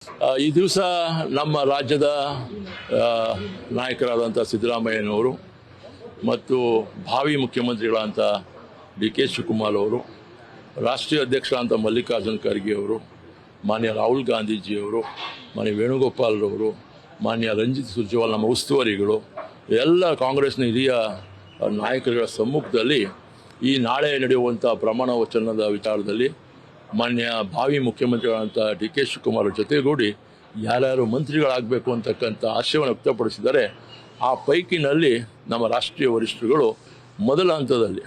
ಈ ದಿವಸ ನಮ್ಮ ರಾಜ್ಯದ ನಾಯಕರಾದಂಥ ಸಿದ್ದರಾಮಯ್ಯನವರು ಮತ್ತು ಭಾವಿ ಮುಖ್ಯಮಂತ್ರಿಗಳಂತ ಡಿ ಕೆ ಶಿವಕುಮಾರ್ ಅವರು, ರಾಷ್ಟ್ರೀಯ ಅಧ್ಯಕ್ಷರಾದಂಥ ಮಲ್ಲಿಕಾರ್ಜುನ ಖರ್ಗೆ ಅವರು, ಮಾನ್ಯ ರಾಹುಲ್ ಗಾಂಧೀಜಿಯವರು, ಮಾನ್ಯ ವೇಣುಗೋಪಾಲ್ರವರು, ಮಾನ್ಯ ರಂಜಿತ್ ಸುರ್ಜೇವಾಲಾ ನಮ್ಮ ಉಸ್ತುವಾರಿಗಳು, ಎಲ್ಲ ಕಾಂಗ್ರೆಸ್ನ ಹಿರಿಯ ನಾಯಕರುಗಳ ಸಮ್ಮುಖದಲ್ಲಿ ಈ ನಾಳೆ ನಡೆಯುವಂಥ ಪ್ರಮಾಣ ವಚನದ ವಿಚಾರದಲ್ಲಿ ಮಾನ್ಯ ಭಾವಿ ಮುಖ್ಯಮಂತ್ರಿಗಳಂತ ಡಿ ಕೆ ಶಿವಕುಮಾರ್ ಜೊತೆಗೂಡಿ ಯಾರ್ಯಾರು ಮಂತ್ರಿಗಳಾಗಬೇಕು ಅಂತಕ್ಕಂಥ ಆಶಯವನ್ನು ವ್ಯಕ್ತಪಡಿಸಿದ್ದಾರೆ. ಆ ಪೈಕಿನಲ್ಲಿ ನಮ್ಮ ರಾಷ್ಟ್ರೀಯ ವರಿಷ್ಠರುಗಳು ಮೊದಲ ಹಂತದಲ್ಲಿ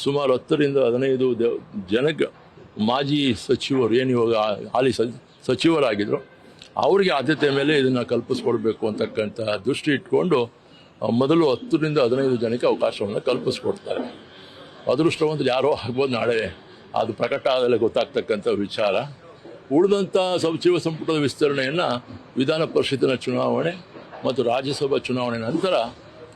ಸುಮಾರು 10ರಿಂದ 15 ಜನಕ್ಕೆ ಮಾಜಿ ಸಚಿವರು ಏನು ಇವಾಗ ಹಾಲಿ ಸಚಿವರಾಗಿದ್ದರು ಅವರಿಗೆ ಆದ್ಯತೆ ಮೇಲೆ ಇದನ್ನು ಕಲ್ಪಿಸ್ಕೊಡ್ಬೇಕು ಅಂತಕ್ಕಂಥ ದೃಷ್ಟಿ ಇಟ್ಕೊಂಡು ಮೊದಲು 10ರಿಂದ 15 ಜನಕ್ಕೆ ಅವಕಾಶವನ್ನು ಕಲ್ಪಿಸ್ಕೊಡ್ತಾರೆ. ಅದೃಷ್ಟವಂತರು ಯಾರೋ ಆಗ್ಬೋದು, ನಾಳೆ ಅದು ಪ್ರಕಟ ಆಗಲೇ ಗೊತ್ತಾಗ್ತಕ್ಕಂಥ ವಿಚಾರ. ಉಳಿದಂಥ ಸಚಿವ ಸಂಪುಟದ ವಿಸ್ತರಣೆಯನ್ನು ವಿಧಾನ ಪರಿಷತ್ತಿನ ಚುನಾವಣೆ ಮತ್ತು ರಾಜ್ಯಸಭಾ ಚುನಾವಣೆ ನಂತರ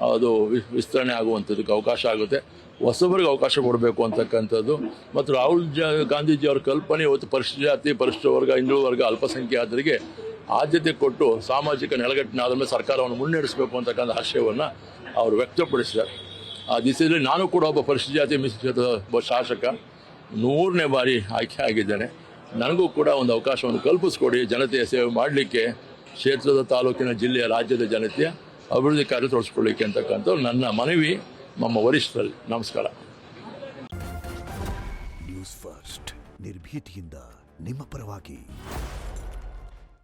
ಅದು ವಿಸ್ತರಣೆ ಆಗುವಂಥದ್ದಕ್ಕೆ ಅವಕಾಶ ಆಗುತ್ತೆ. ಹೊಸಬರಿಗೆ ಅವಕಾಶ ಕೊಡಬೇಕು ಅಂತಕ್ಕಂಥದ್ದು ಮತ್ತು ರಾಹುಲ್ ಗಾಂಧೀಜಿಯವರ ಕಲ್ಪನೆ ಇವತ್ತು ಪರಿಶಿಷ್ಟ ಜಾತಿ, ಪರಿಶಿಷ್ಟ ವರ್ಗ, ಹಿಂದುಳಿದ ವರ್ಗ, ಅಲ್ಪಸಂಖ್ಯಾತರಿಗೆ ಆದ್ಯತೆ ಕೊಟ್ಟು ಸಾಮಾಜಿಕ ನೆಲೆಗಟ್ಟಿನ ಆದ ಮೇಲೆ ಸರ್ಕಾರವನ್ನು ಮುನ್ನಡೆಸಬೇಕು ಅಂತಕ್ಕಂಥ ಆಶಯವನ್ನು ಅವರು ವ್ಯಕ್ತಪಡಿಸಿದ್ದಾರೆ. ಆ ದಿಸೆಯಲ್ಲಿ ನಾನು ಕೂಡ ಒಬ್ಬ ಪರಿಶಿಷ್ಟ ಜಾತಿ ಮೀಸಲು ಒಬ್ಬ ಶಾಸಕ 100ನೇ ಬಾರಿ ಆಯ್ಕೆ ಆಗಿದ್ದೇನೆ. ನನಗೂ ಕೂಡ ಒಂದು ಅವಕಾಶವನ್ನು ಕಲ್ಪಿಸ್ಕೊಡಿ ಜನತೆಯ ಸೇವೆ ಮಾಡಲಿಕ್ಕೆ, ಕ್ಷೇತ್ರದ, ತಾಲೂಕಿನ, ಜಿಲ್ಲೆಯ, ರಾಜ್ಯದ ಜನತೆಯ ಅಭಿವೃದ್ಧಿ ಕಾರ್ಯ ತೊಡಗಿಸ್ಕೊಳ್ಳಿಕ್ಕೆ ಅಂತಕ್ಕಂಥ ನನ್ನ ಮನವಿ ನಮ್ಮ ವರಿಷ್ಠರಲ್ಲಿ. ನಮಸ್ಕಾರ. ನ್ಯೂಸ್ ಫಸ್ಟ್ ನಿರ್ಭೀತಿಯಿಂದ ನಿಮ್ಮ ಪರವಾಗಿ.